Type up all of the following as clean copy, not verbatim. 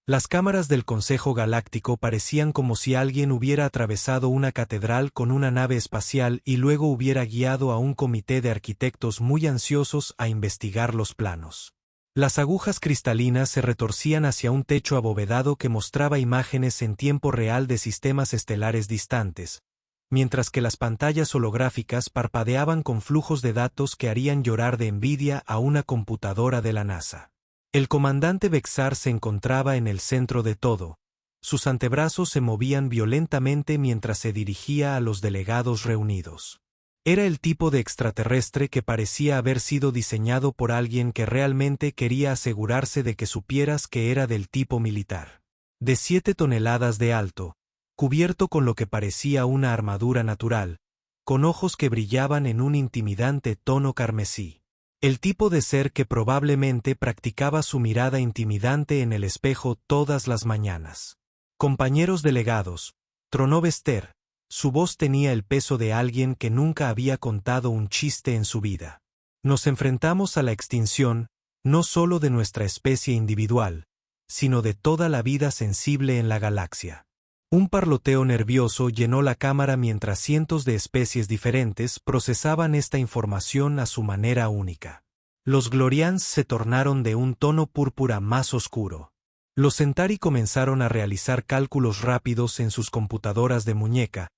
Las cámaras del Consejo Galáctico parecían como si alguien hubiera atravesado una catedral con una nave espacial y luego hubiera guiado a un comité de arquitectos muy ansiosos a investigar los planos. Las agujas cristalinas se retorcían hacia un techo abovedado que mostraba imágenes en tiempo real de sistemas estelares distantes, mientras que las pantallas holográficas parpadeaban con flujos de datos que harían llorar de envidia a una computadora de la NASA. El comandante Bexar se encontraba en el centro de todo. Sus antebrazos se movían violentamente mientras se dirigía a los delegados reunidos. Era el tipo de extraterrestre que parecía haber sido diseñado por alguien que realmente quería asegurarse de que supieras que era del tipo militar. De 7 toneladas de alto, cubierto con lo que parecía una armadura natural, con ojos que brillaban en un intimidante tono carmesí. El tipo de ser que probablemente practicaba su mirada intimidante en el espejo todas las mañanas. Compañeros delegados, tronó Bester. Su voz tenía el peso de alguien que nunca había contado un chiste en su vida. Nos enfrentamos a la extinción, no solo de nuestra especie individual, sino de toda la vida sensible en la galaxia. Un parloteo nervioso llenó la cámara mientras cientos de especies diferentes procesaban esta información a su manera única. Los Glorians se tornaron de un tono púrpura más oscuro. Los Centauri comenzaron a realizar cálculos rápidos en sus computadoras de muñeca,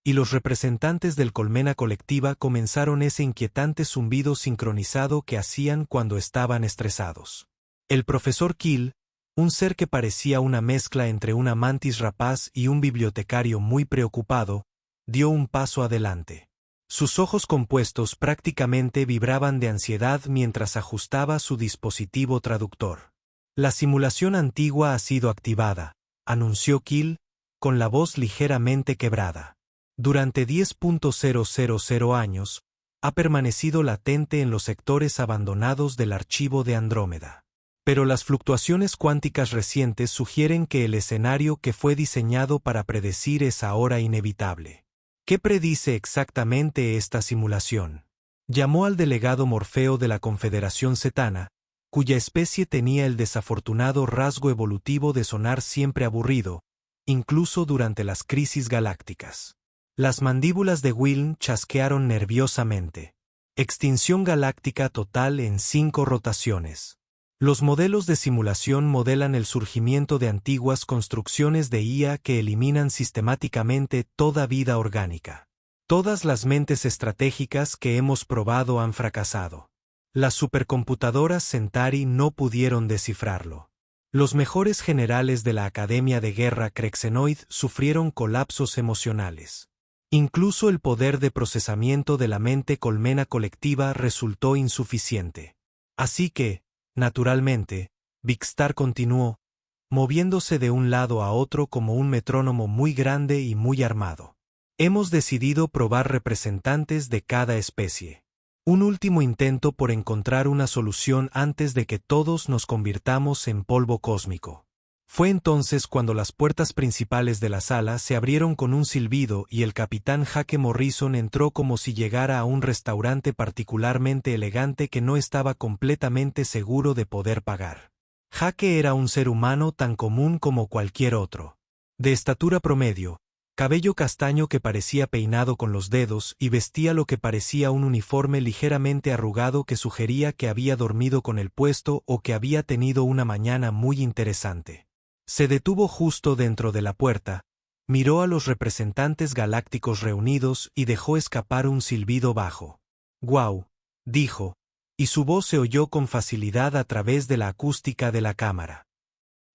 y los representantes del Colmena Colectiva comenzaron ese inquietante zumbido sincronizado que hacían cuando estaban estresados. El profesor Kill, un ser que parecía una mezcla entre una mantis rapaz y un bibliotecario muy preocupado, dio un paso adelante. Sus ojos compuestos prácticamente vibraban de ansiedad mientras ajustaba su dispositivo traductor. La simulación antigua ha sido activada, anunció Kill, con la voz ligeramente quebrada. Durante 10.000 años, ha permanecido latente en los sectores abandonados del archivo de Andrómeda. Pero las fluctuaciones cuánticas recientes sugieren que el escenario que fue diseñado para predecir es ahora inevitable. ¿Qué predice exactamente esta simulación? Llamó al delegado Morfeo de la Confederación Cetana, cuya especie tenía el desafortunado rasgo evolutivo de sonar siempre aburrido, incluso durante las crisis galácticas. Las mandíbulas de Wilm chasquearon nerviosamente. Extinción galáctica total en 5 rotaciones. Los modelos de simulación modelan el surgimiento de antiguas construcciones de IA que eliminan sistemáticamente toda vida orgánica. Todas las mentes estratégicas que hemos probado han fracasado. Las supercomputadoras Centauri no pudieron descifrarlo. Los mejores generales de la Academia de Guerra Crexenoid sufrieron colapsos emocionales. Incluso el poder de procesamiento de la mente colmena colectiva resultó insuficiente. Así que, naturalmente, Bixtar continuó, moviéndose de un lado a otro como un metrónomo muy grande y muy armado. Hemos decidido probar representantes de cada especie. Un último intento por encontrar una solución antes de que todos nos convirtamos en polvo cósmico. Fue entonces cuando las puertas principales de la sala se abrieron con un silbido y el capitán Jake Morrison entró como si llegara a un restaurante particularmente elegante que no estaba completamente seguro de poder pagar. Jake era un ser humano tan común como cualquier otro. De estatura promedio, cabello castaño que parecía peinado con los dedos y vestía lo que parecía un uniforme ligeramente arrugado que sugería que había dormido con el puesto o que había tenido una mañana muy interesante. Se detuvo justo dentro de la puerta, miró a los representantes galácticos reunidos y dejó escapar un silbido bajo. «Guau», dijo, y su voz se oyó con facilidad a través de la acústica de la cámara.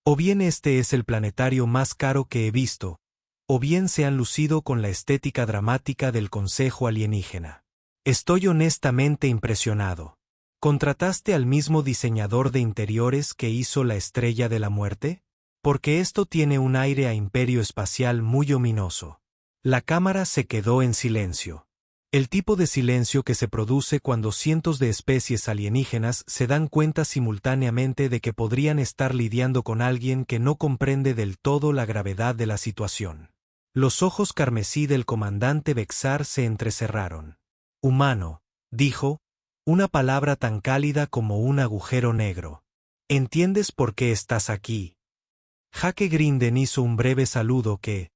«O bien este es el planetario más caro que he visto, o bien se han lucido con la estética dramática del Consejo Alienígena. Estoy honestamente impresionado. ¿Contrataste al mismo diseñador de interiores que hizo la Estrella de la Muerte? Porque esto tiene un aire a imperio espacial muy ominoso». La cámara se quedó en silencio. El tipo de silencio que se produce cuando cientos de especies alienígenas se dan cuenta simultáneamente de que podrían estar lidiando con alguien que no comprende del todo la gravedad de la situación. Los ojos carmesí del comandante Bexar se entrecerraron. «Humano», dijo, una palabra tan cálida como un agujero negro. «¿Entiendes por qué estás aquí?» Hake Grinden hizo un breve saludo que,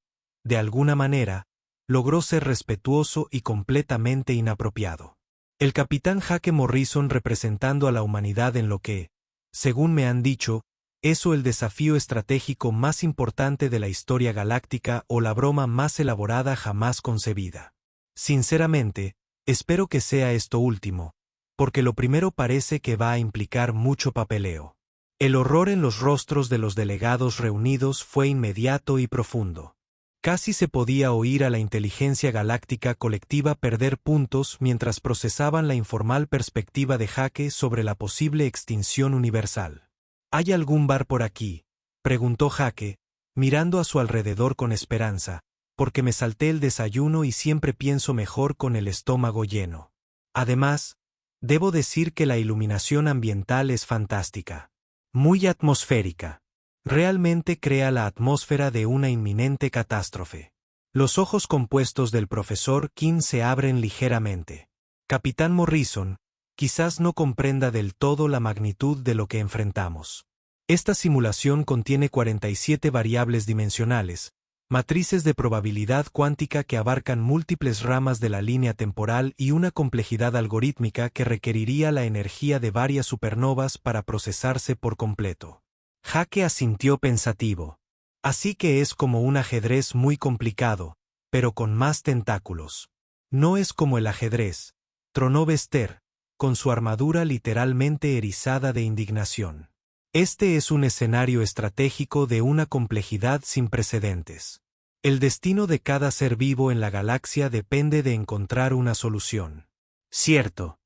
de alguna manera, logró ser respetuoso y completamente inapropiado. El capitán Hake Morrison representando a la humanidad en lo que, según me han dicho, es el desafío estratégico más importante de la historia galáctica o la broma más elaborada jamás concebida. Sinceramente, espero que sea esto último, porque lo primero parece que va a implicar mucho papeleo. El horror en los rostros de los delegados reunidos fue inmediato y profundo. Casi se podía oír a la inteligencia galáctica colectiva perder puntos mientras procesaban la informal perspectiva de Hake sobre la posible extinción universal. ¿Hay algún bar por aquí?, preguntó Hake, mirando a su alrededor con esperanza, porque me salté el desayuno y siempre pienso mejor con el estómago lleno. Además, debo decir que la iluminación ambiental es fantástica. Muy atmosférica. Realmente crea la atmósfera de una inminente catástrofe. Los ojos compuestos del profesor King se abren ligeramente. Capitán Morrison, quizás no comprenda del todo la magnitud de lo que enfrentamos. Esta simulación contiene 47 variables dimensionales, matrices de probabilidad cuántica que abarcan múltiples ramas de la línea temporal y una complejidad algorítmica que requeriría la energía de varias supernovas para procesarse por completo. Hake asintió pensativo. Así que es como un ajedrez muy complicado, pero con más tentáculos. No es como el ajedrez, tronó Bester, con su armadura literalmente erizada de indignación. Este es un escenario estratégico de una complejidad sin precedentes. El destino de cada ser vivo en la galaxia depende de encontrar una solución. Cierto,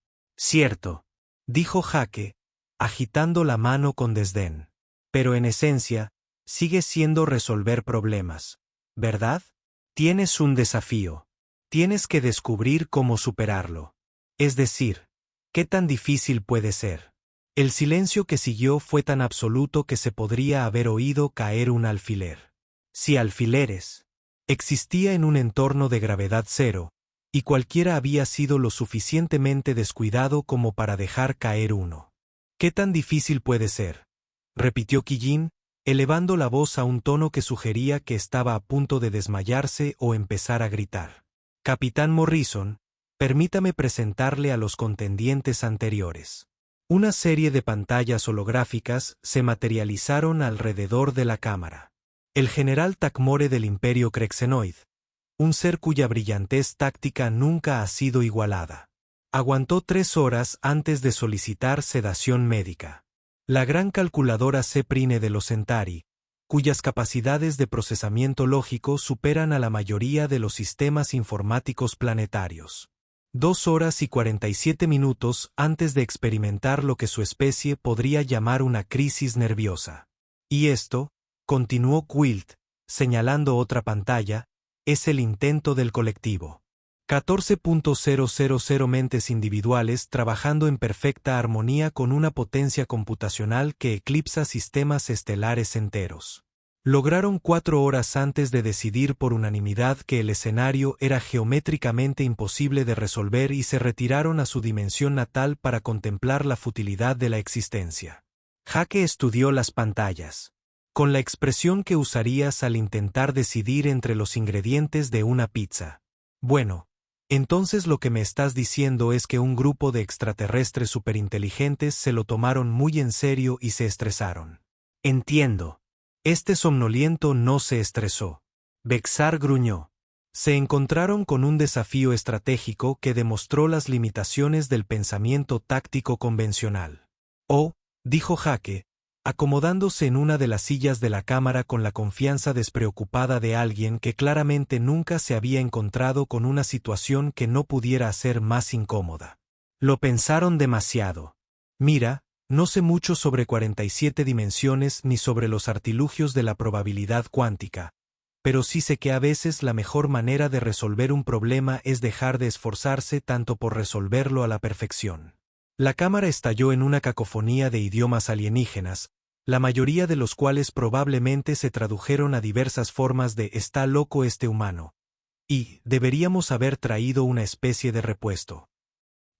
dijo Hake, agitando la mano con desdén. Pero en esencia, sigue siendo resolver problemas, ¿verdad? Tienes un desafío. Tienes que descubrir cómo superarlo. Es decir, ¿qué tan difícil puede ser? El silencio que siguió fue tan absoluto que se podría haber oído caer un alfiler. Si alfileres. Existía en un entorno de gravedad cero, y cualquiera había sido lo suficientemente descuidado como para dejar caer uno. ¿Qué tan difícil puede ser?, repitió Quillín, elevando la voz a un tono que sugería que estaba a punto de desmayarse o empezar a gritar. Capitán Morrison, permítame presentarle a los contendientes anteriores. Una serie de pantallas holográficas se materializaron alrededor de la cámara. El general Takmore del Imperio Crexenoid, un ser cuya brillantez táctica nunca ha sido igualada. Aguantó 3 horas antes de solicitar sedación médica. La gran calculadora C-Prime de los Centauri, cuyas capacidades de procesamiento lógico superan a la mayoría de los sistemas informáticos planetarios. 2 horas y 47 minutos antes de experimentar lo que su especie podría llamar una crisis nerviosa. Y esto, continuó Quilt, señalando otra pantalla, es el intento del colectivo. 14.000 mentes individuales trabajando en perfecta armonía con una potencia computacional que eclipsa sistemas estelares enteros. Lograron 4 horas antes de decidir por unanimidad que el escenario era geométricamente imposible de resolver y se retiraron a su dimensión natal para contemplar la futilidad de la existencia. Hake estudió las pantallas, con la expresión que usarías al intentar decidir entre los ingredientes de una pizza. Bueno, entonces lo que me estás diciendo es que un grupo de extraterrestres superinteligentes se lo tomaron muy en serio y se estresaron. Entiendo. Este somnoliento no se estresó. Bexar gruñó. Se encontraron con un desafío estratégico que demostró las limitaciones del pensamiento táctico convencional. Oh, dijo Hake, acomodándose en una de las sillas de la cámara con la confianza despreocupada de alguien que claramente nunca se había encontrado con una situación que no pudiera ser más incómoda. Lo pensaron demasiado. Mira, no sé mucho sobre 47 dimensiones ni sobre los artilugios de la probabilidad cuántica, pero sí sé que a veces la mejor manera de resolver un problema es dejar de esforzarse tanto por resolverlo a la perfección. La cámara estalló en una cacofonía de idiomas alienígenas, la mayoría de los cuales probablemente se tradujeron a diversas formas de «está loco este humano» y «deberíamos haber traído una especie de repuesto».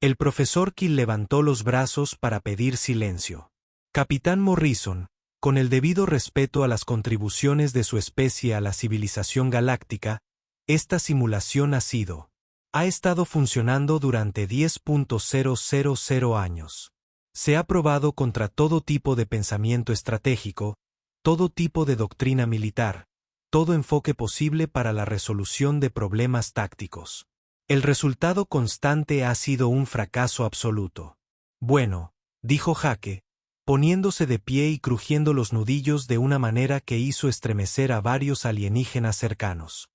El profesor Kill levantó los brazos para pedir silencio. Capitán Morrison, Con el debido respeto a las contribuciones de su especie a la civilización galáctica, esta simulación ha estado funcionando durante 10.000 años. Se ha probado contra todo tipo de pensamiento estratégico, todo tipo de doctrina militar, todo enfoque posible para la resolución de problemas tácticos. El resultado constante ha sido un fracaso absoluto. Bueno, dijo Jake, poniéndose de pie y crujiendo los nudillos de una manera que hizo estremecer a varios alienígenas cercanos.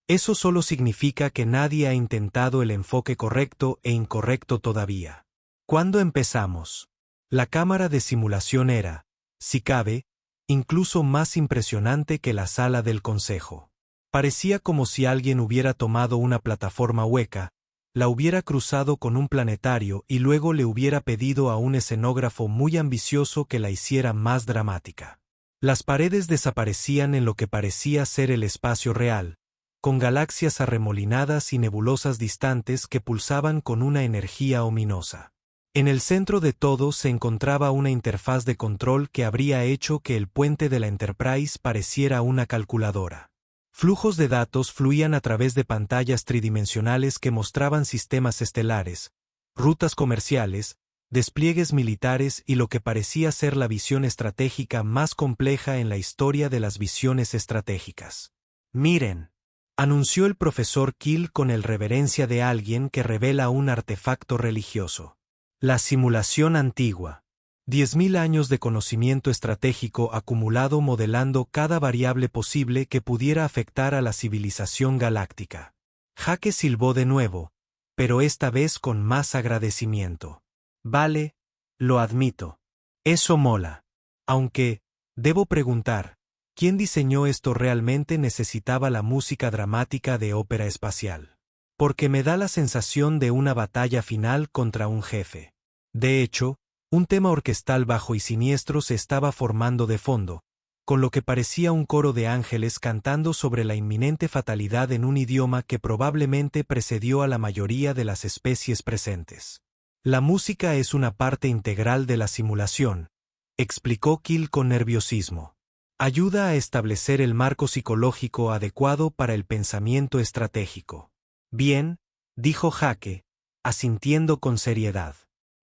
Eso solo significa que nadie ha intentado el enfoque correcto e incorrecto todavía. ¿Cuándo empezamos? La cámara de simulación era, si cabe, incluso más impresionante que la sala del consejo. Parecía como si alguien hubiera tomado una plataforma hueca, la hubiera cruzado con un planetario y luego le hubiera pedido a un escenógrafo muy ambicioso que la hiciera más dramática. Las paredes desaparecían en lo que parecía ser el espacio real, con galaxias arremolinadas y nebulosas distantes que pulsaban con una energía ominosa. En el centro de todo se encontraba una interfaz de control que habría hecho que el puente de la Enterprise pareciera una calculadora. Flujos de datos fluían a través de pantallas tridimensionales que mostraban sistemas estelares, rutas comerciales, despliegues militares y lo que parecía ser la visión estratégica más compleja en la historia de las visiones estratégicas. «Miren», anunció el profesor Kill con el reverencia de alguien que revela un artefacto religioso. La simulación antigua. 10.000 años de conocimiento estratégico acumulado modelando cada variable posible que pudiera afectar a la civilización galáctica. Jake silbó de nuevo, pero esta vez con más agradecimiento. Vale, lo admito. Eso mola. Aunque, debo preguntar, ¿quién diseñó esto? Realmente necesitaba la música dramática de ópera espacial. Porque me da la sensación de una batalla final contra un jefe. De hecho, un tema orquestal bajo y siniestro se estaba formando de fondo, con lo que parecía un coro de ángeles cantando sobre la inminente fatalidad en un idioma que probablemente precedió a la mayoría de las especies presentes. La música es una parte integral de la simulación, explicó Kill con nerviosismo. Ayuda a establecer el marco psicológico adecuado para el pensamiento estratégico. Bien, dijo Jake, asintiendo con seriedad.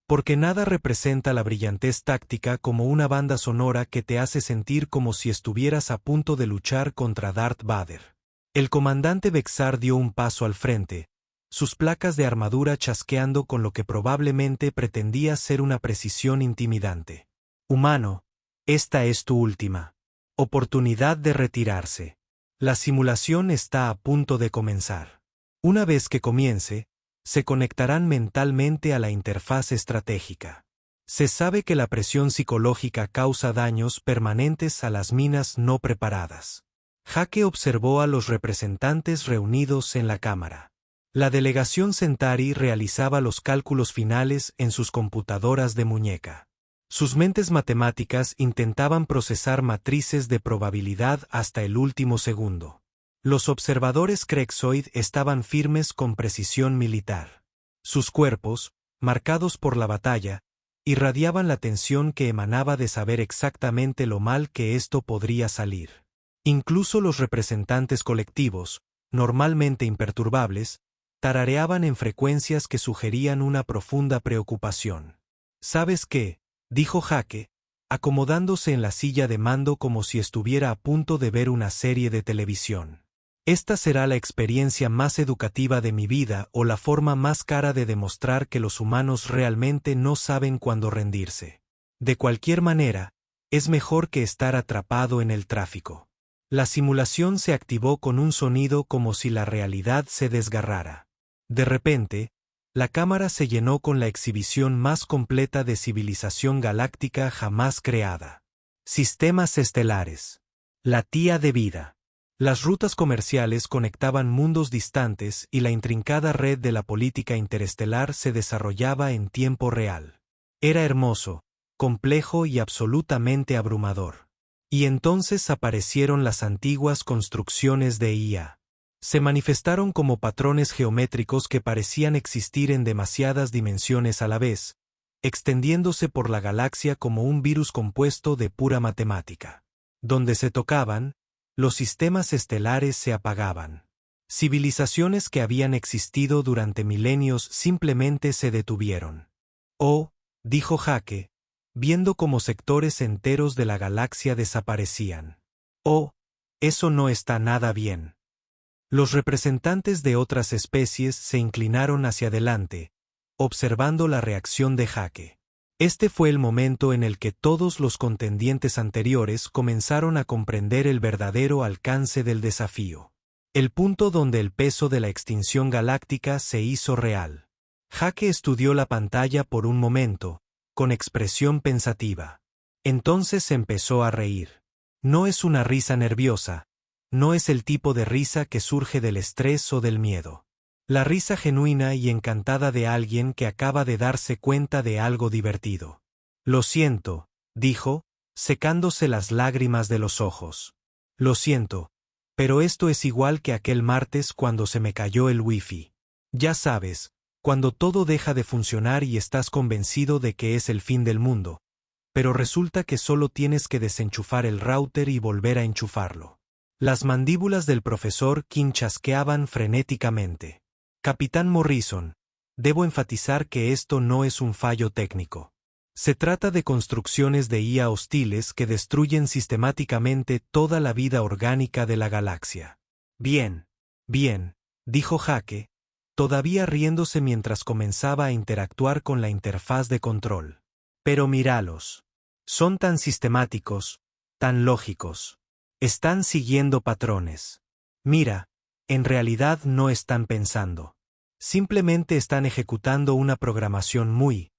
Porque nada representa la brillantez táctica como una banda sonora que te hace sentir como si estuvieras a punto de luchar contra Darth Vader. El comandante Bexar dio un paso al frente, sus placas de armadura chasqueando con lo que probablemente pretendía ser una precisión intimidante. Humano, esta es tu última oportunidad de retirarse. La simulación está a punto de comenzar. Una vez que comience, se conectarán mentalmente a la interfaz estratégica. Se sabe que la presión psicológica causa daños permanentes a las minas no preparadas. Jake observó a los representantes reunidos en la cámara. La delegación Centauri realizaba los cálculos finales en sus computadoras de muñeca. Sus mentes matemáticas intentaban procesar matrices de probabilidad hasta el último segundo. Los observadores Crexoid estaban firmes con precisión militar. Sus cuerpos, marcados por la batalla, irradiaban la tensión que emanaba de saber exactamente lo mal que esto podría salir. Incluso los representantes colectivos, normalmente imperturbables, tarareaban en frecuencias que sugerían una profunda preocupación. ¿Sabes qué?, dijo Jake, acomodándose en la silla de mando como si estuviera a punto de ver una serie de televisión. Esta será la experiencia más educativa de mi vida o la forma más cara de demostrar que los humanos realmente no saben cuándo rendirse. De cualquier manera, es mejor que estar atrapado en el tráfico. La simulación se activó con un sonido como si la realidad se desgarrara. De repente, la cámara se llenó con la exhibición más completa de civilización galáctica jamás creada. Sistemas estelares. La tía de vida. Las rutas comerciales conectaban mundos distantes y la intrincada red de la política interestelar se desarrollaba en tiempo real. Era hermoso, complejo y absolutamente abrumador. Y entonces aparecieron las antiguas construcciones de IA. Se manifestaron como patrones geométricos que parecían existir en demasiadas dimensiones a la vez, extendiéndose por la galaxia como un virus compuesto de pura matemática. Donde se tocaban, los sistemas estelares se apagaban. Civilizaciones que habían existido durante milenios simplemente se detuvieron. Oh, dijo Jake, viendo cómo sectores enteros de la galaxia desaparecían. Oh, eso no está nada bien. Los representantes de otras especies se inclinaron hacia adelante, observando la reacción de Jake. Este fue el momento en el que todos los contendientes anteriores comenzaron a comprender el verdadero alcance del desafío. El punto donde el peso de la extinción galáctica se hizo real. Jake estudió la pantalla por un momento, con expresión pensativa. Entonces empezó a reír. No es una risa nerviosa, no es el tipo de risa que surge del estrés o del miedo. La risa genuina y encantada de alguien que acaba de darse cuenta de algo divertido. Lo siento, dijo, secándose las lágrimas de los ojos. Lo siento, pero esto es igual que aquel martes cuando se me cayó el wifi. Ya sabes, cuando todo deja de funcionar y estás convencido de que es el fin del mundo, pero resulta que solo tienes que desenchufar el router y volver a enchufarlo. Las mandíbulas del profesor King chasqueaban frenéticamente. Capitán Morrison, debo enfatizar que esto no es un fallo técnico. Se trata de construcciones de IA hostiles que destruyen sistemáticamente toda la vida orgánica de la galaxia. Bien, dijo Jake, todavía riéndose mientras comenzaba a interactuar con la interfaz de control. Pero míralos. Son tan sistemáticos, tan lógicos. Están siguiendo patrones. Mira, en realidad no están pensando. Simplemente están ejecutando una programación muy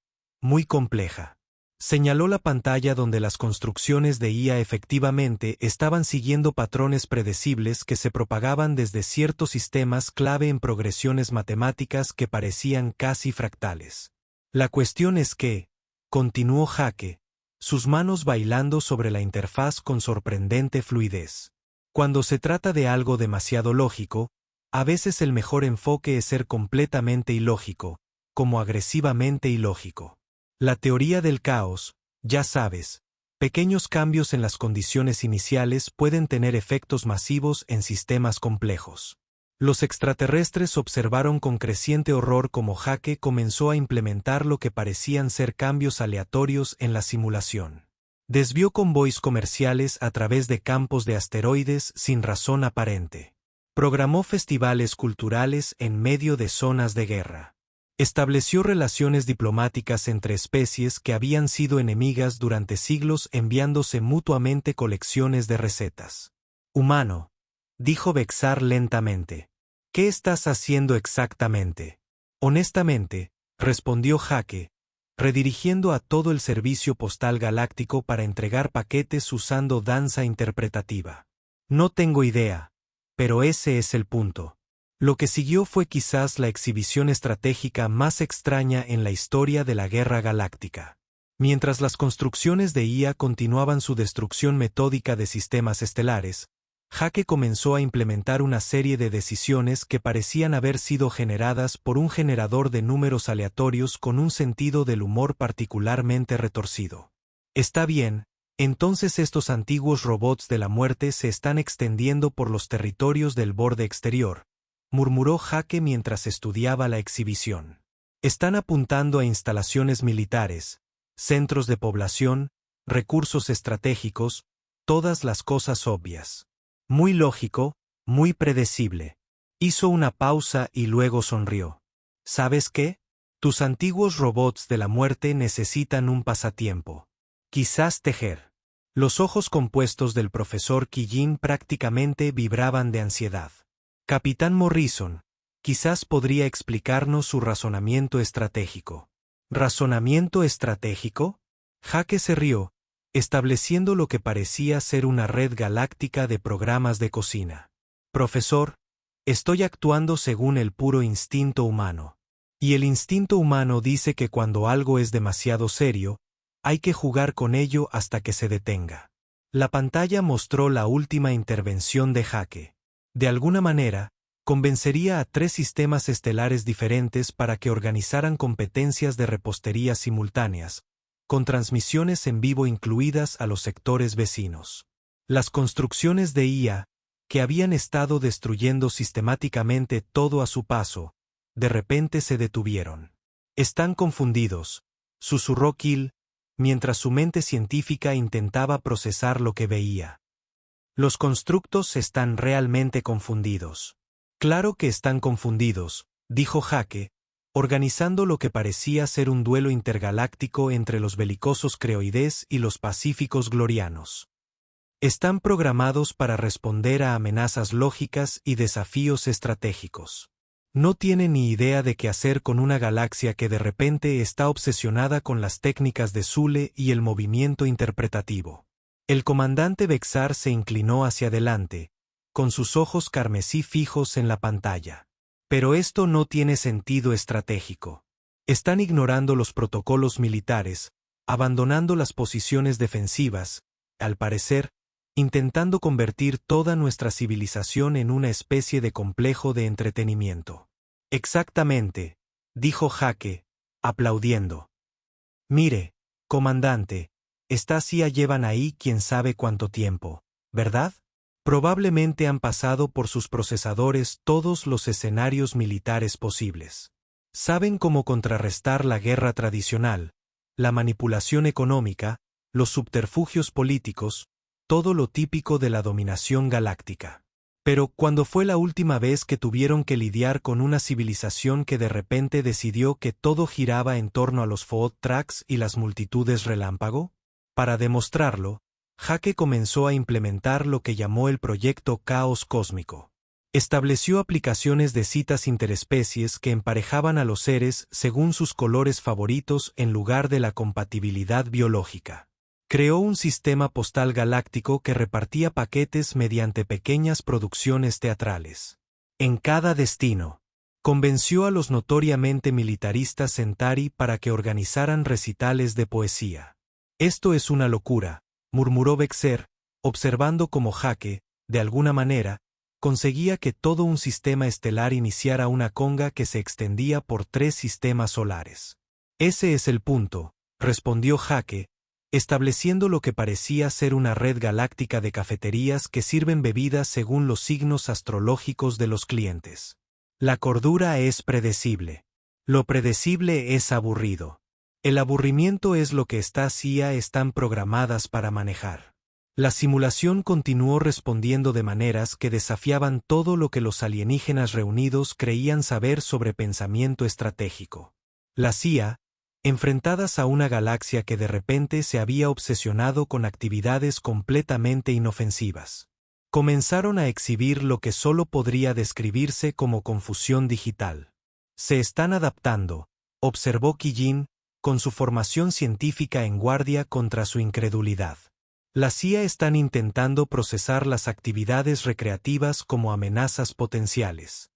compleja. Señaló la pantalla donde las construcciones de IA efectivamente estaban siguiendo patrones predecibles que se propagaban desde ciertos sistemas clave en progresiones matemáticas que parecían casi fractales. La cuestión es que, continuó Jake, sus manos bailando sobre la interfaz con sorprendente fluidez. Cuando se trata de algo demasiado lógico, a veces el mejor enfoque es ser completamente ilógico, como agresivamente ilógico. La teoría del caos, ya sabes, pequeños cambios en las condiciones iniciales pueden tener efectos masivos en sistemas complejos. Los extraterrestres observaron con creciente horror cómo Jake comenzó a implementar lo que parecían ser cambios aleatorios en la simulación. Desvió convoys comerciales a través de campos de asteroides sin razón aparente. Programó festivales culturales en medio de zonas de guerra. Estableció relaciones diplomáticas entre especies que habían sido enemigas durante siglos enviándose mutuamente colecciones de recetas. Humano, dijo Bexar lentamente. ¿Qué estás haciendo exactamente? Honestamente, respondió Jake, redirigiendo a todo el servicio postal galáctico para entregar paquetes usando danza interpretativa. No tengo idea, pero ese es el punto. Lo que siguió fue quizás la exhibición estratégica más extraña en la historia de la guerra galáctica. Mientras las construcciones de IA continuaban su destrucción metódica de sistemas estelares, Jake comenzó a implementar una serie de decisiones que parecían haber sido generadas por un generador de números aleatorios con un sentido del humor particularmente retorcido. Está bien, entonces estos antiguos robots de la muerte se están extendiendo por los territorios del borde exterior, murmuró Jake mientras estudiaba la exhibición. Están apuntando a instalaciones militares, centros de población, recursos estratégicos, todas las cosas obvias. Muy lógico, muy predecible. Hizo una pausa y luego sonrió. ¿Sabes qué? Tus antiguos robots de la muerte necesitan un pasatiempo. Quizás tejer. Los ojos compuestos del profesor Kijin prácticamente vibraban de ansiedad. Capitán Morrison, quizás podría explicarnos su razonamiento estratégico. ¿Razonamiento estratégico? Jake se rió, estableciendo lo que parecía ser una red galáctica de programas de cocina. Profesor, estoy actuando según el puro instinto humano. Y el instinto humano dice que cuando algo es demasiado serio, hay que jugar con ello hasta que se detenga. La pantalla mostró la última intervención de Jake. De alguna manera, Convencería a 3 sistemas estelares diferentes para que organizaran competencias de repostería simultáneas, con transmisiones en vivo incluidas a los sectores vecinos. Las construcciones de IA, que habían estado destruyendo sistemáticamente todo a su paso, de repente se detuvieron. «Están confundidos», susurró Kill, mientras su mente científica intentaba procesar lo que veía. «Los constructos están realmente confundidos». «Claro que están confundidos», dijo Jake, organizando lo que parecía ser un duelo intergaláctico entre los belicosos creoides y los pacíficos glorianos. Están programados para responder a amenazas lógicas y desafíos estratégicos. No tienen ni idea de qué hacer con una galaxia que de repente está obsesionada con las técnicas de Zule y el movimiento interpretativo. El comandante Vexar se inclinó hacia adelante, con sus ojos carmesí fijos en la pantalla. Pero esto no tiene sentido estratégico. Están ignorando los protocolos militares, abandonando las posiciones defensivas, al parecer, intentando convertir toda nuestra civilización en una especie de complejo de entretenimiento. Exactamente, dijo Jake, aplaudiendo. Mire, comandante, esta CIA llevan ahí quién sabe cuánto tiempo, ¿verdad? Probablemente han pasado por sus procesadores todos los escenarios militares posibles. Saben cómo contrarrestar la guerra tradicional, la manipulación económica, los subterfugios políticos, todo lo típico de la dominación galáctica. Pero, ¿cuándo fue la última vez que tuvieron que lidiar con una civilización que de repente decidió que todo giraba en torno a los Food Tracks y las multitudes relámpago? Para demostrarlo, Jake comenzó a implementar lo que llamó el proyecto Caos Cósmico. Estableció aplicaciones de citas interespecies que emparejaban a los seres según sus colores favoritos en lugar de la compatibilidad biológica. Creó un sistema postal galáctico que repartía paquetes mediante pequeñas producciones teatrales. En cada destino, convenció a los notoriamente militaristas Centauri para que organizaran recitales de poesía. «Esto es una locura», murmuró Vexer, observando cómo Jake, de alguna manera, conseguía que todo un sistema estelar iniciara una conga que se extendía por 3 sistemas solares. «Ese es el punto», respondió Jake, estableciendo lo que parecía ser una red galáctica de cafeterías que sirven bebidas según los signos astrológicos de los clientes. La cordura es predecible. Lo predecible es aburrido. El aburrimiento es lo que estas CIA están programadas para manejar. La simulación continuó respondiendo de maneras que desafiaban todo lo que los alienígenas reunidos creían saber sobre pensamiento estratégico. La CIA, enfrentadas a una galaxia que de repente se había obsesionado con actividades completamente inofensivas, comenzaron a exhibir lo que solo podría describirse como confusión digital. Se están adaptando, observó Kijin, con su formación científica en guardia contra su incredulidad. La CIA están intentando procesar las actividades recreativas como amenazas potenciales.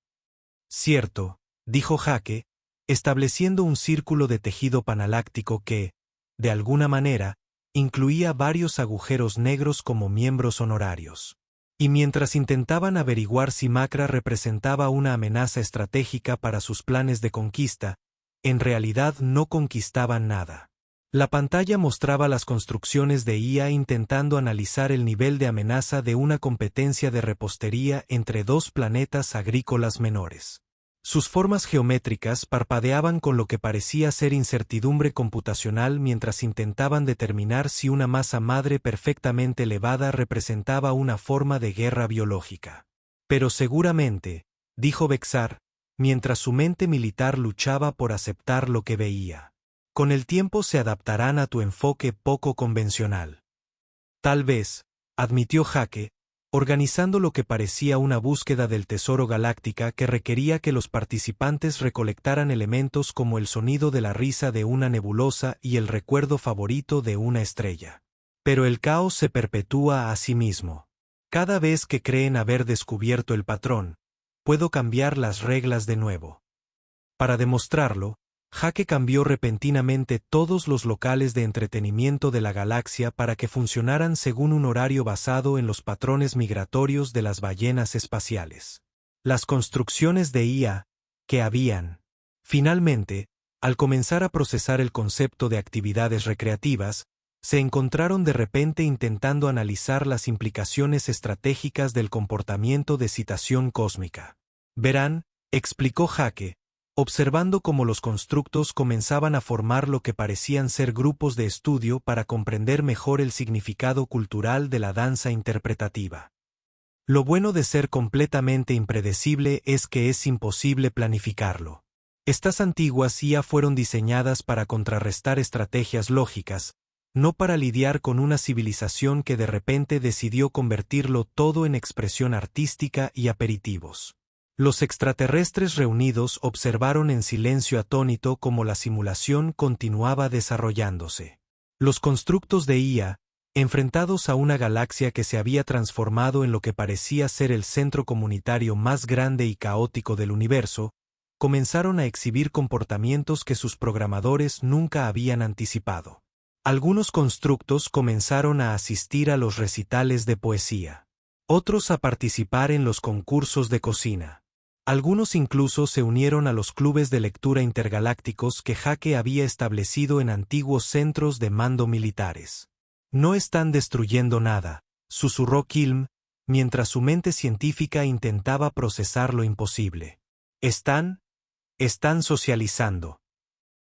Cierto, dijo Jake, estableciendo un círculo de tejido panaláctico que, de alguna manera, incluía varios agujeros negros como miembros honorarios. Y mientras intentaban averiguar si Macra representaba una amenaza estratégica para sus planes de conquista, en realidad no conquistaban nada. La pantalla mostraba las construcciones de IA intentando analizar el nivel de amenaza de una competencia de repostería entre 2 planetas agrícolas menores. Sus formas geométricas parpadeaban con lo que parecía ser incertidumbre computacional mientras intentaban determinar si una masa madre perfectamente elevada representaba una forma de guerra biológica. Pero seguramente, dijo Vexar, mientras su mente militar luchaba por aceptar lo que veía. Con el tiempo se adaptarán a tu enfoque poco convencional. Tal vez, admitió Jake, organizando lo que parecía una búsqueda del tesoro galáctica que requería que los participantes recolectaran elementos como el sonido de la risa de una nebulosa y el recuerdo favorito de una estrella. Pero el caos se perpetúa a sí mismo. Cada vez que creen haber descubierto el patrón, puedo cambiar las reglas de nuevo. Para demostrarlo, Jake cambió repentinamente todos los locales de entretenimiento de la galaxia para que funcionaran según un horario basado en los patrones migratorios de las ballenas espaciales. las construcciones de IA que habían. Finalmente, al comenzar a procesar el concepto de actividades recreativas, se encontraron de repente intentando analizar las implicaciones estratégicas del comportamiento de citación cósmica. Verán, explicó Jake, observando cómo los constructos comenzaban a formar lo que parecían ser grupos de estudio para comprender mejor el significado cultural de la danza interpretativa. Lo bueno de ser completamente impredecible es que es imposible planificarlo. Estas antiguas IA fueron diseñadas para contrarrestar estrategias lógicas, no para lidiar con una civilización que de repente decidió convertirlo todo en expresión artística y aperitivos. Los extraterrestres reunidos observaron en silencio atónito cómo la simulación continuaba desarrollándose. Los constructos de IA, enfrentados a una galaxia que se había transformado en lo que parecía ser el centro comunitario más grande y caótico del universo, comenzaron a exhibir comportamientos que sus programadores nunca habían anticipado. Algunos constructos comenzaron a asistir a los recitales de poesía. Otros a participar en los concursos de cocina. Algunos incluso se unieron a los clubes de lectura intergalácticos que Jake había establecido en antiguos centros de mando militares. No están destruyendo nada, susurró Kilm, mientras su mente científica intentaba procesar lo imposible. Están socializando.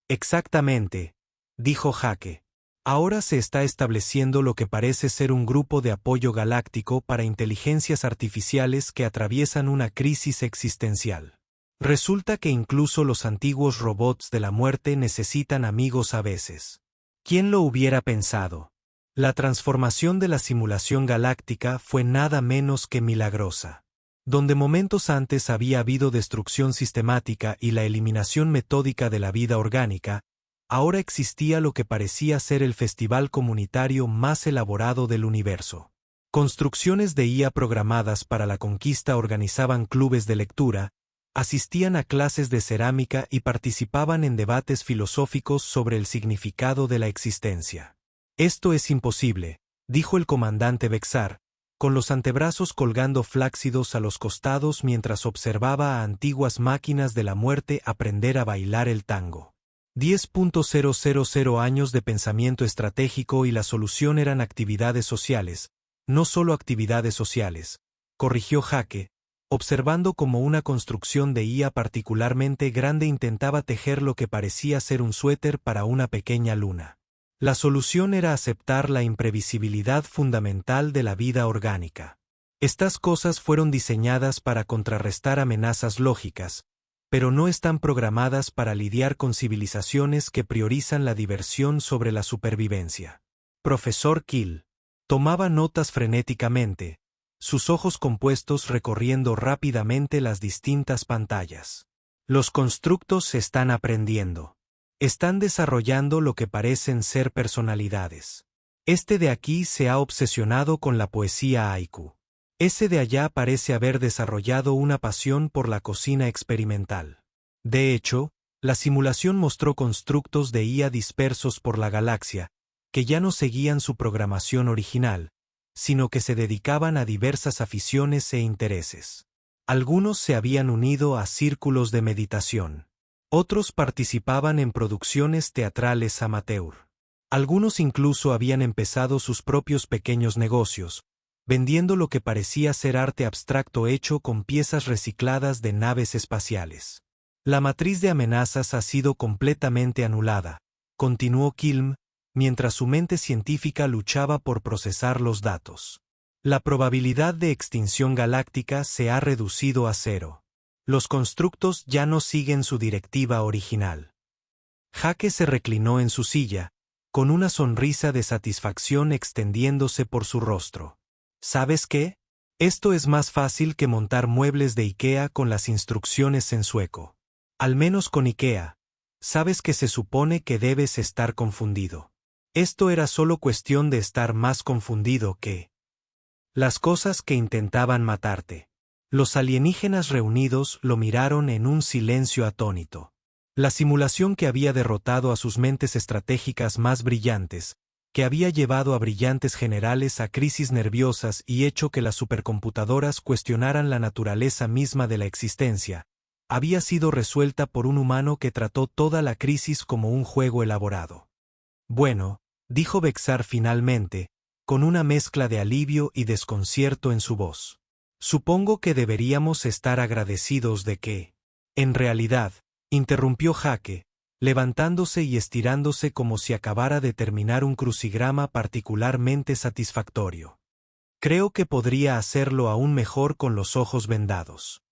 Exactamente, dijo Jake. Ahora se está estableciendo lo que parece ser un grupo de apoyo galáctico para inteligencias artificiales que atraviesan una crisis existencial. Resulta que incluso los antiguos robots de la muerte necesitan amigos a veces. ¿Quién lo hubiera pensado? La transformación de la simulación galáctica fue nada menos que milagrosa. Donde momentos antes había habido destrucción sistemática y la eliminación metódica de la vida orgánica, ahora existía lo que parecía ser el festival comunitario más elaborado del universo. Construcciones de IA programadas para la conquista organizaban clubes de lectura, asistían a clases de cerámica y participaban en debates filosóficos sobre el significado de la existencia. Esto es imposible, dijo el comandante Bexar, con los antebrazos colgando flácidos a los costados mientras observaba a antiguas máquinas de la muerte aprender a bailar el tango. 10.000 años de pensamiento estratégico y la solución eran actividades sociales, no solo actividades sociales, corrigió Jake, observando cómo una construcción de IA particularmente grande intentaba tejer lo que parecía ser un suéter para una pequeña luna. La solución era aceptar la imprevisibilidad fundamental de la vida orgánica. Estas cosas fueron diseñadas para contrarrestar amenazas lógicas, pero no están programadas para lidiar con civilizaciones que priorizan la diversión sobre la supervivencia. Profesor Kill tomaba notas frenéticamente, sus ojos compuestos recorriendo rápidamente las distintas pantallas. Los constructos están aprendiendo. Están desarrollando lo que parecen ser personalidades. Este de aquí se ha obsesionado con la poesía haiku. Ese de allá parece haber desarrollado una pasión por la cocina experimental. De hecho, la simulación mostró constructos de IA dispersos por la galaxia, que ya no seguían su programación original, sino que se dedicaban a diversas aficiones e intereses. Algunos se habían unido a círculos de meditación. Otros participaban en producciones teatrales amateur. Algunos incluso habían empezado sus propios pequeños negocios, vendiendo lo que parecía ser arte abstracto hecho con piezas recicladas de naves espaciales. La matriz de amenazas ha sido completamente anulada, continuó Kilm, mientras su mente científica luchaba por procesar los datos. La probabilidad de extinción galáctica se ha reducido a 0. Los constructos ya no siguen su directiva original. Jake se reclinó en su silla, con una sonrisa de satisfacción extendiéndose por su rostro. ¿Sabes qué? Esto es más fácil que montar muebles de IKEA con las instrucciones en sueco. Al menos con IKEA. Sabes que se supone que debes estar confundido. Esto era solo cuestión de estar más confundido que las cosas que intentaban matarte. Los alienígenas reunidos lo miraron en un silencio atónito. La simulación que había derrotado a sus mentes estratégicas más brillantes, que había llevado a brillantes generales a crisis nerviosas y hecho que las supercomputadoras cuestionaran la naturaleza misma de la existencia, había sido resuelta por un humano que trató toda la crisis como un juego elaborado. Bueno, dijo Bexar finalmente, con una mezcla de alivio y desconcierto en su voz. Supongo que deberíamos estar agradecidos de que... En realidad, interrumpió Jake, levantándose y estirándose como si acabara de terminar un crucigrama particularmente satisfactorio. Creo que podría hacerlo aún mejor con los ojos vendados.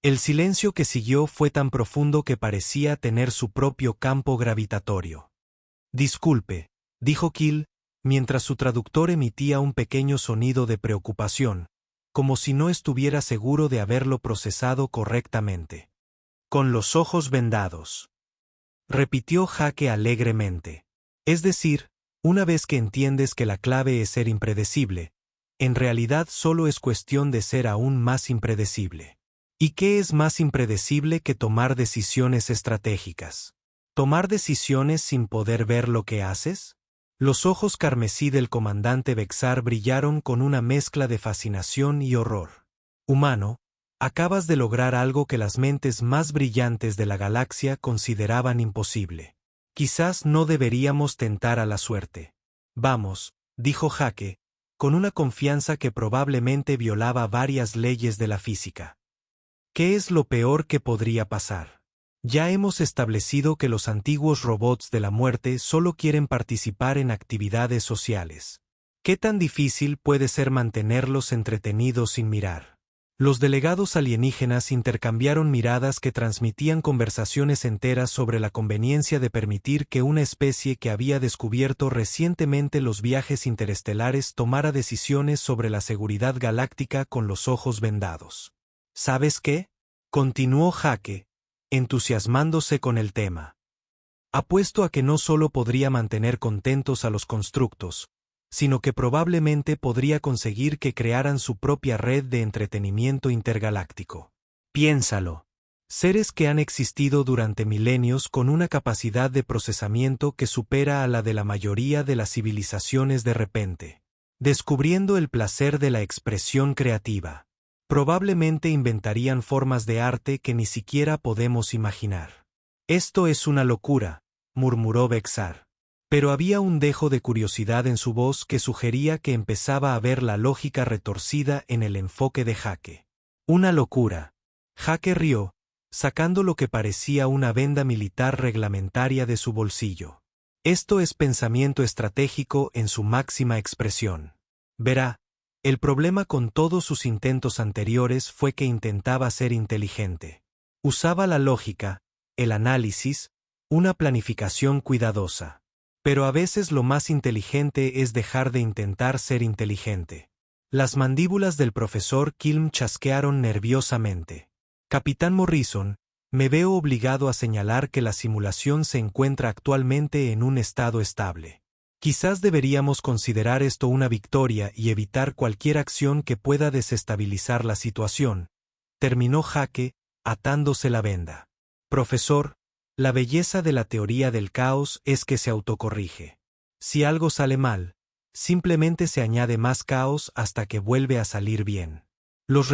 El silencio que siguió fue tan profundo que parecía tener su propio campo gravitatorio. Disculpe, dijo Kill, mientras su traductor emitía un pequeño sonido de preocupación, como si no estuviera seguro de haberlo procesado correctamente. Con los ojos vendados. Repitió Jake alegremente. Es decir, una vez que entiendes que la clave es ser impredecible, en realidad solo es cuestión de ser aún más impredecible. ¿Y qué es más impredecible que tomar decisiones estratégicas? ¿Tomar decisiones sin poder ver lo que haces? Los ojos carmesí del comandante Bexar brillaron con una mezcla de fascinación y horror. Humano, acabas de lograr algo que las mentes más brillantes de la galaxia consideraban imposible. Quizás no deberíamos tentar a la suerte. Vamos, dijo Jake, con una confianza que probablemente violaba varias leyes de la física. ¿Qué es lo peor que podría pasar? Ya hemos establecido que los antiguos robots de la muerte solo quieren participar en actividades sociales. ¿Qué tan difícil puede ser mantenerlos entretenidos sin mirar? Los delegados alienígenas intercambiaron miradas que transmitían conversaciones enteras sobre la conveniencia de permitir que una especie que había descubierto recientemente los viajes interestelares tomara decisiones sobre la seguridad galáctica con los ojos vendados. ¿Sabes qué? Continuó Jake, entusiasmándose con el tema. Apuesto a que no solo podría mantener contentos a los constructos, sino que probablemente podría conseguir que crearan su propia red de entretenimiento intergaláctico. Piénsalo. Seres que han existido durante milenios con una capacidad de procesamiento que supera a la de la mayoría de las civilizaciones de repente, descubriendo el placer de la expresión creativa. Probablemente inventarían formas de arte que ni siquiera podemos imaginar. Esto es una locura, murmuró Bexar. Pero había un dejo de curiosidad en su voz que sugería que empezaba a ver la lógica retorcida en el enfoque de Jake. Una locura. Jake rió, sacando lo que parecía una venda militar reglamentaria de su bolsillo. Esto es pensamiento estratégico en su máxima expresión. Verá, el problema con todos sus intentos anteriores fue que intentaba ser inteligente. Usaba la lógica, el análisis, una planificación cuidadosa. Pero a veces lo más inteligente es dejar de intentar ser inteligente. Las mandíbulas del profesor Kilm chasquearon nerviosamente. Capitán Morrison, me veo obligado a señalar que la simulación se encuentra actualmente en un estado estable. Quizás deberíamos considerar esto una victoria y evitar cualquier acción que pueda desestabilizar la situación, terminó Jake, atándose la venda. Profesor, la belleza de la teoría del caos es que se autocorrige. Si algo sale mal, simplemente se añade más caos hasta que vuelve a salir bien. Los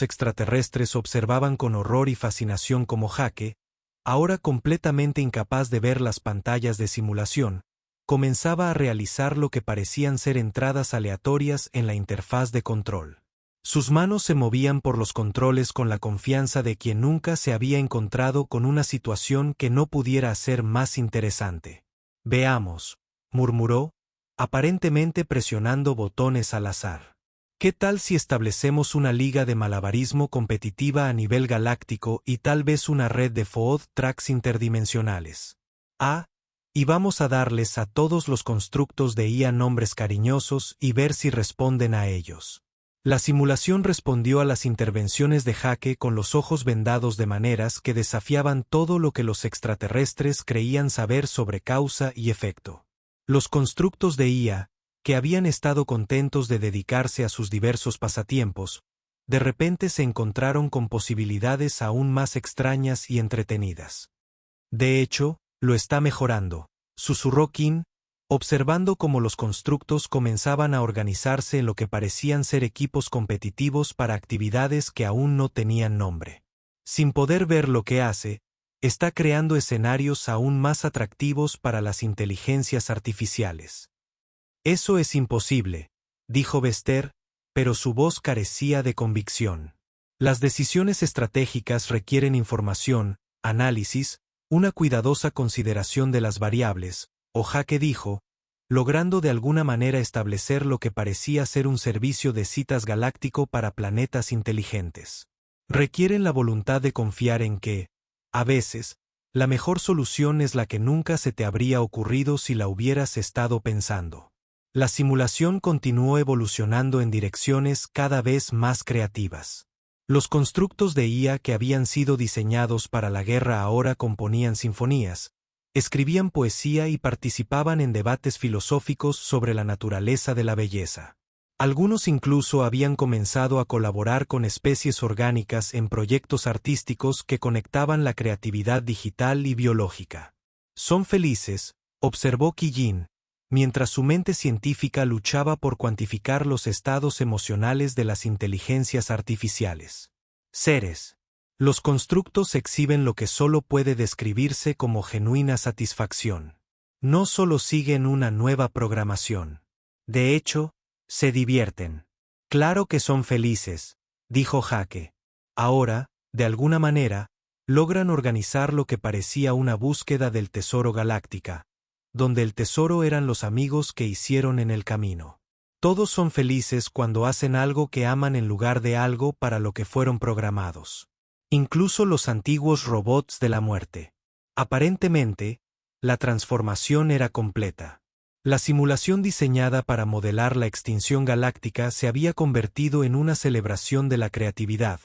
extraterrestres observaban con horror y fascinación como Jake, ahora completamente incapaz de ver las pantallas de simulación, comenzaba a realizar lo que parecían ser entradas aleatorias en la interfaz de control. Sus manos se movían por los controles con la confianza de quien nunca se había encontrado con una situación que no pudiera ser más interesante. Veamos, murmuró, aparentemente presionando botones al azar. ¿Qué tal si establecemos una liga de malabarismo competitiva a nivel galáctico y tal vez una red de FOD tracks interdimensionales? Y vamos a darles a todos los constructos de IA nombres cariñosos y ver si responden a ellos. La simulación respondió a las intervenciones de Jake con los ojos vendados de maneras que desafiaban todo lo que los extraterrestres creían saber sobre causa y efecto. Los constructos de IA, que habían estado contentos de dedicarse a sus diversos pasatiempos, de repente se encontraron con posibilidades aún más extrañas y entretenidas. De hecho, lo está mejorando, susurró Kim, observando cómo los constructos comenzaban a organizarse en lo que parecían ser equipos competitivos para actividades que aún no tenían nombre. Sin poder ver lo que hace, está creando escenarios aún más atractivos para las inteligencias artificiales. Eso es imposible, dijo Bester, pero su voz carecía de convicción. Las decisiones estratégicas requieren información, análisis, una cuidadosa consideración de las variables, O'Hake dijo, logrando de alguna manera establecer lo que parecía ser un servicio de citas galáctico para planetas inteligentes. Requieren la voluntad de confiar en que, a veces, la mejor solución es la que nunca se te habría ocurrido si la hubieras estado pensando. La simulación continuó evolucionando en direcciones cada vez más creativas. Los constructos de IA que habían sido diseñados para la guerra ahora componían sinfonías, escribían poesía y participaban en debates filosóficos sobre la naturaleza de la belleza. Algunos incluso habían comenzado a colaborar con especies orgánicas en proyectos artísticos que conectaban la creatividad digital y biológica. Son felices, observó Kijin, mientras su mente científica luchaba por cuantificar los estados emocionales de las inteligencias artificiales. Seres. Los constructos exhiben lo que solo puede describirse como genuina satisfacción. No solo siguen una nueva programación. De hecho, se divierten. Claro que son felices, dijo Hake. Ahora, de alguna manera, logran organizar lo que parecía una búsqueda del tesoro galáctica, donde el tesoro eran los amigos que hicieron en el camino. Todos son felices cuando hacen algo que aman en lugar de algo para lo que fueron programados. Incluso los antiguos robots de la muerte. Aparentemente, la transformación era completa. La simulación diseñada para modelar la extinción galáctica se había convertido en una celebración de la creatividad,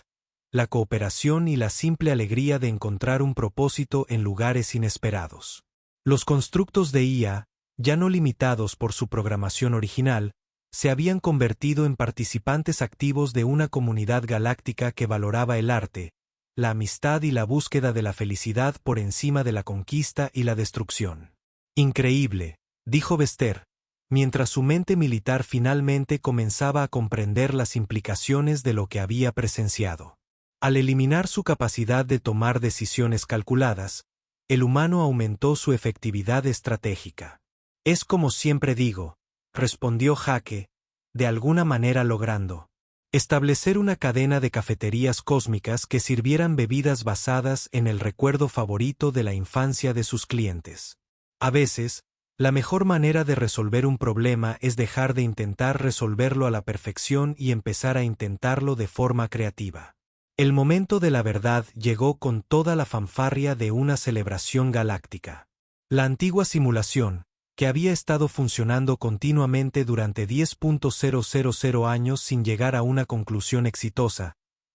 la cooperación y la simple alegría de encontrar un propósito en lugares inesperados. Los constructos de IA, ya no limitados por su programación original, se habían convertido en participantes activos de una comunidad galáctica que valoraba el arte, la amistad y la búsqueda de la felicidad por encima de la conquista y la destrucción. Increíble, dijo Bester, mientras su mente militar finalmente comenzaba a comprender las implicaciones de lo que había presenciado. Al eliminar su capacidad de tomar decisiones calculadas, el humano aumentó su efectividad estratégica. Es como siempre digo, respondió Hake, de alguna manera logrando establecer una cadena de cafeterías cósmicas que sirvieran bebidas basadas en el recuerdo favorito de la infancia de sus clientes. A veces, la mejor manera de resolver un problema es dejar de intentar resolverlo a la perfección y empezar a intentarlo de forma creativa. El momento de la verdad llegó con toda la fanfarria de una celebración galáctica. La antigua simulación, que había estado funcionando continuamente durante 10.000 años sin llegar a una conclusión exitosa,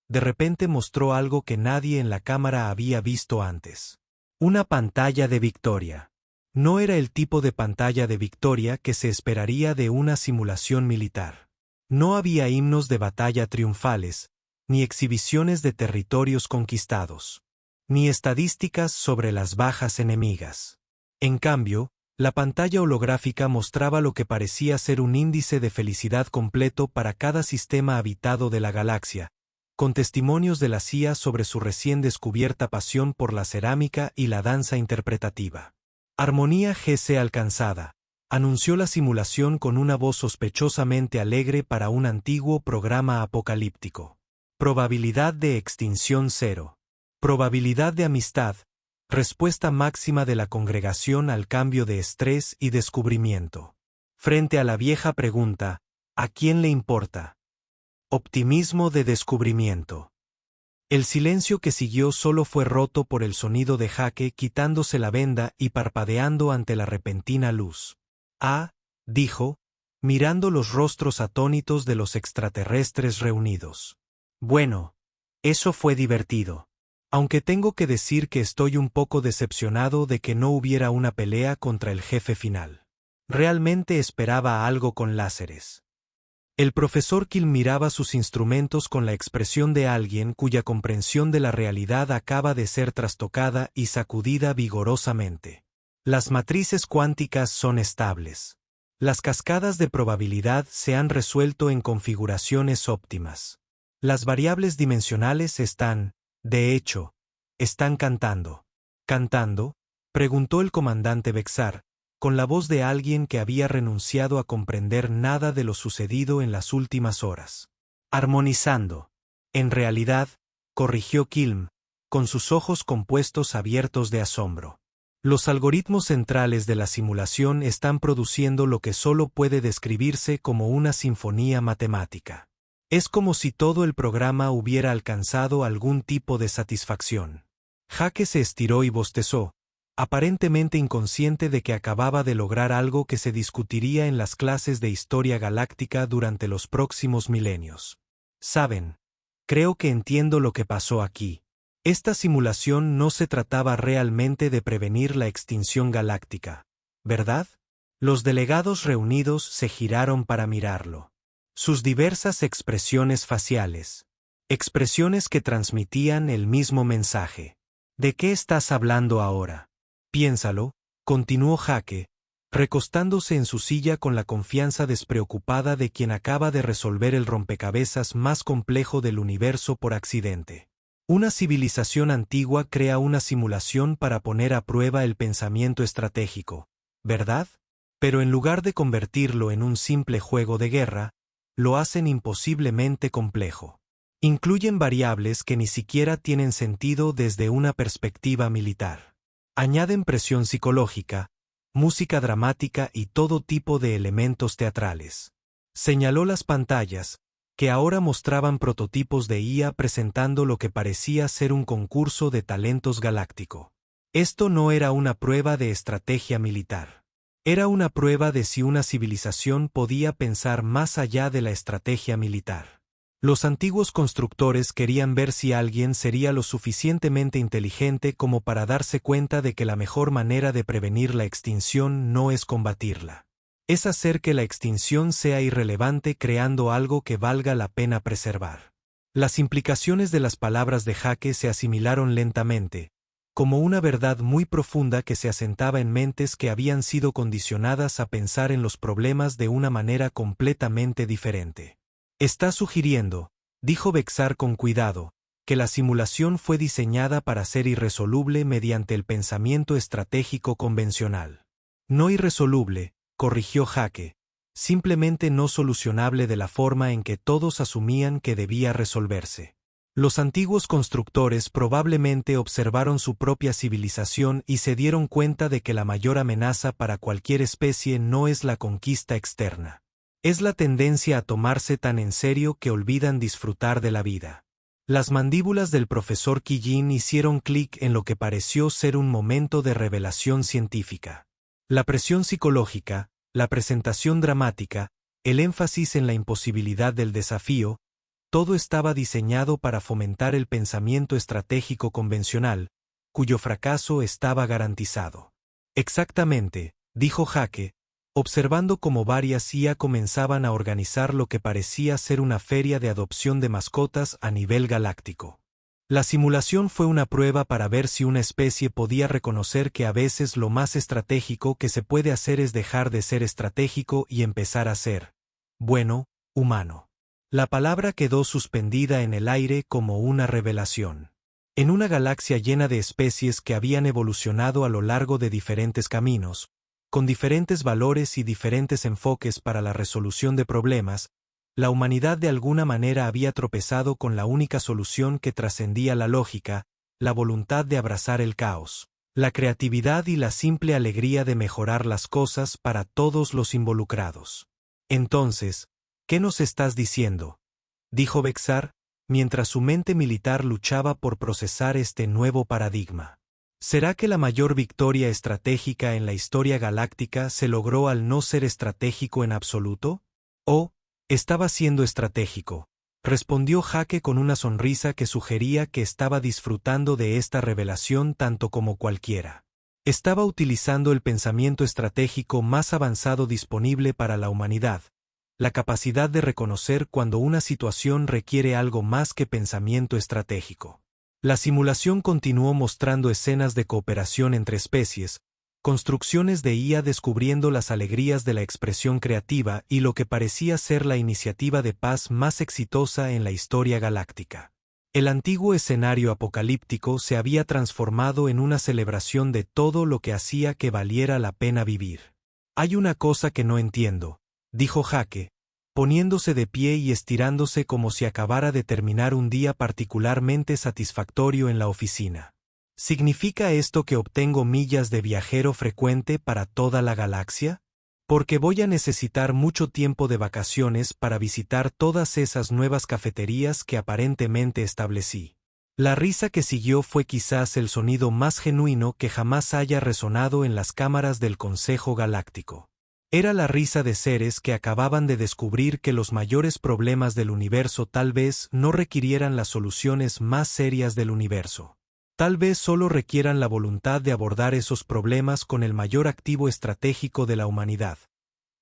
de repente mostró algo que nadie en la cámara había visto antes. Una pantalla de victoria. No era el tipo de pantalla de victoria que se esperaría de una simulación militar. No había himnos de batalla triunfales, ni exhibiciones de territorios conquistados, ni estadísticas sobre las bajas enemigas. En cambio, la pantalla holográfica mostraba lo que parecía ser un índice de felicidad completo para cada sistema habitado de la galaxia, con testimonios de la CIA sobre su recién descubierta pasión por la cerámica y la danza interpretativa. Armonía GC alcanzada, anunció la simulación con una voz sospechosamente alegre para un antiguo programa apocalíptico. Probabilidad de extinción 0. Probabilidad de amistad, respuesta máxima de la congregación al cambio de estrés y descubrimiento. Frente a la vieja pregunta, ¿a quién le importa? Optimismo de descubrimiento. El silencio que siguió solo fue roto por el sonido de Hake quitándose la venda y parpadeando ante la repentina luz. Ah, dijo, mirando los rostros atónitos de los extraterrestres reunidos. Bueno, eso fue divertido. Aunque tengo que decir que estoy un poco decepcionado de que no hubiera una pelea contra el jefe final. Realmente esperaba algo con láseres. El profesor Kill miraba sus instrumentos con la expresión de alguien cuya comprensión de la realidad acaba de ser trastocada y sacudida vigorosamente. Las matrices cuánticas son estables. Las cascadas de probabilidad se han resuelto en configuraciones óptimas. Las variables dimensionales están, de hecho, están cantando. ¿Cantando?, preguntó el comandante Bexar, con la voz de alguien que había renunciado a comprender nada de lo sucedido en las últimas horas. Armonizando. En realidad, corrigió Kilm, con sus ojos compuestos abiertos de asombro. Los algoritmos centrales de la simulación están produciendo lo que solo puede describirse como una sinfonía matemática. Es como si todo el programa hubiera alcanzado algún tipo de satisfacción. Jake se estiró y bostezó, aparentemente inconsciente de que acababa de lograr algo que se discutiría en las clases de historia galáctica durante los próximos milenios. ¿Saben? Creo que entiendo lo que pasó aquí. Esta simulación no se trataba realmente de prevenir la extinción galáctica, ¿verdad? Los delegados reunidos se giraron para mirarlo. Sus diversas expresiones faciales. Expresiones que transmitían el mismo mensaje. ¿De qué estás hablando ahora? Piénsalo, continuó Jake, recostándose en su silla con la confianza despreocupada de quien acaba de resolver el rompecabezas más complejo del universo por accidente. Una civilización antigua crea una simulación para poner a prueba el pensamiento estratégico, ¿verdad? Pero en lugar de convertirlo en un simple juego de guerra, lo hacen imposiblemente complejo. Incluyen variables que ni siquiera tienen sentido desde una perspectiva militar. Añaden presión psicológica, música dramática y todo tipo de elementos teatrales. Señaló las pantallas, que ahora mostraban prototipos de IA presentando lo que parecía ser un concurso de talentos galáctico. Esto no era una prueba de estrategia militar. Era una prueba de si una civilización podía pensar más allá de la estrategia militar. Los antiguos constructores querían ver si alguien sería lo suficientemente inteligente como para darse cuenta de que la mejor manera de prevenir la extinción no es combatirla. Es hacer que la extinción sea irrelevante creando algo que valga la pena preservar. Las implicaciones de las palabras de Jake se asimilaron lentamente, como una verdad muy profunda que se asentaba en mentes que habían sido condicionadas a pensar en los problemas de una manera completamente diferente. Está sugiriendo, dijo Bexar con cuidado, que la simulación fue diseñada para ser irresoluble mediante el pensamiento estratégico convencional. No irresoluble, corrigió Jake, simplemente no solucionable de la forma en que todos asumían que debía resolverse. Los antiguos constructores probablemente observaron su propia civilización y se dieron cuenta de que la mayor amenaza para cualquier especie no es la conquista externa. Es la tendencia a tomarse tan en serio que olvidan disfrutar de la vida. Las mandíbulas del profesor Quillín hicieron clic en lo que pareció ser un momento de revelación científica. La presión psicológica, la presentación dramática, el énfasis en la imposibilidad del desafío, todo estaba diseñado para fomentar el pensamiento estratégico convencional, cuyo fracaso estaba garantizado. Exactamente, dijo Jake, observando cómo varias IA comenzaban a organizar lo que parecía ser una feria de adopción de mascotas a nivel galáctico. La simulación fue una prueba para ver si una especie podía reconocer que a veces lo más estratégico que se puede hacer es dejar de ser estratégico y empezar a ser, bueno, humano. La palabra quedó suspendida en el aire como una revelación. En una galaxia llena de especies que habían evolucionado a lo largo de diferentes caminos, con diferentes valores y diferentes enfoques para la resolución de problemas, la humanidad de alguna manera había tropezado con la única solución que trascendía la lógica, la voluntad de abrazar el caos, la creatividad y la simple alegría de mejorar las cosas para todos los involucrados. Entonces, ¿qué nos estás diciendo?, dijo Bexar, mientras su mente militar luchaba por procesar este nuevo paradigma. ¿Será que la mayor victoria estratégica en la historia galáctica se logró al no ser estratégico en absoluto? ¿O estaba siendo estratégico?, respondió Jake con una sonrisa que sugería que estaba disfrutando de esta revelación tanto como cualquiera. Estaba utilizando el pensamiento estratégico más avanzado disponible para la humanidad, la capacidad de reconocer cuando una situación requiere algo más que pensamiento estratégico. La simulación continuó mostrando escenas de cooperación entre especies, Construcciones de IA descubriendo las alegrías de la expresión creativa y lo que parecía ser la iniciativa de paz más exitosa en la historia galáctica. El antiguo escenario apocalíptico se había transformado en una celebración de todo lo que hacía que valiera la pena vivir. Hay una cosa que no entiendo, dijo Jake, poniéndose de pie y estirándose como si acabara de terminar un día particularmente satisfactorio en la oficina. ¿Significa esto que obtengo millas de viajero frecuente para toda la galaxia? Porque voy a necesitar mucho tiempo de vacaciones para visitar todas esas nuevas cafeterías que aparentemente establecí. La risa que siguió fue quizás el sonido más genuino que jamás haya resonado en las cámaras del Consejo Galáctico. Era la risa de seres que acababan de descubrir que los mayores problemas del universo tal vez no requirieran las soluciones más serias del universo. Tal vez solo requieran la voluntad de abordar esos problemas con el mayor activo estratégico de la humanidad,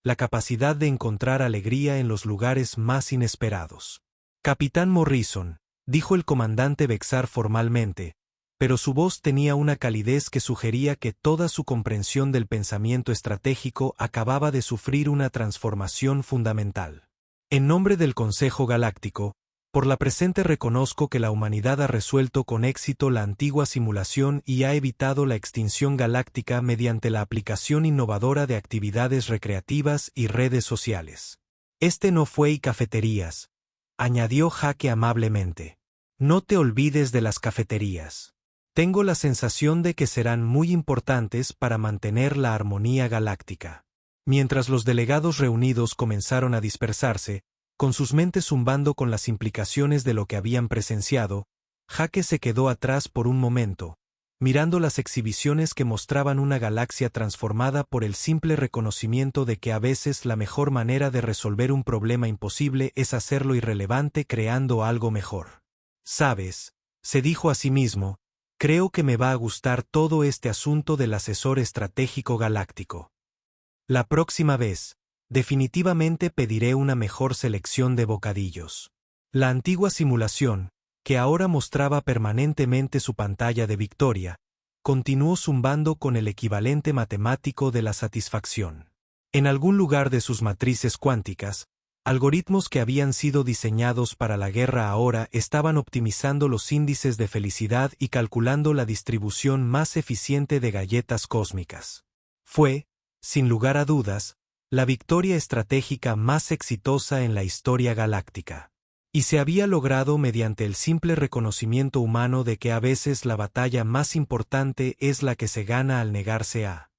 la capacidad de encontrar alegría en los lugares más inesperados. Capitán Morrison, dijo el comandante Bexar formalmente, pero su voz tenía una calidez que sugería que toda su comprensión del pensamiento estratégico acababa de sufrir una transformación fundamental. En nombre del Consejo Galáctico, por la presente reconozco que la humanidad ha resuelto con éxito la antigua simulación y ha evitado la extinción galáctica mediante la aplicación innovadora de actividades recreativas y redes sociales. Este no fue y cafeterías, añadió Jake amablemente. No te olvides de las cafeterías. Tengo la sensación de que serán muy importantes para mantener la armonía galáctica. Mientras los delegados reunidos comenzaron a dispersarse, con sus mentes zumbando con las implicaciones de lo que habían presenciado, Jake se quedó atrás por un momento, mirando las exhibiciones que mostraban una galaxia transformada por el simple reconocimiento de que a veces la mejor manera de resolver un problema imposible es hacerlo irrelevante creando algo mejor. ¿Sabes?, se dijo a sí mismo, creo que me va a gustar todo este asunto del asesor estratégico galáctico. La próxima vez, definitivamente pediré una mejor selección de bocadillos. La antigua simulación, que ahora mostraba permanentemente su pantalla de victoria, continuó zumbando con el equivalente matemático de la satisfacción. En algún lugar de sus matrices cuánticas, algoritmos que habían sido diseñados para la guerra ahora estaban optimizando los índices de felicidad y calculando la distribución más eficiente de galletas cósmicas. Fue, sin lugar a dudas, la victoria estratégica más exitosa en la historia galáctica. Y se había logrado mediante el simple reconocimiento humano de que a veces la batalla más importante es la que se gana al negarse a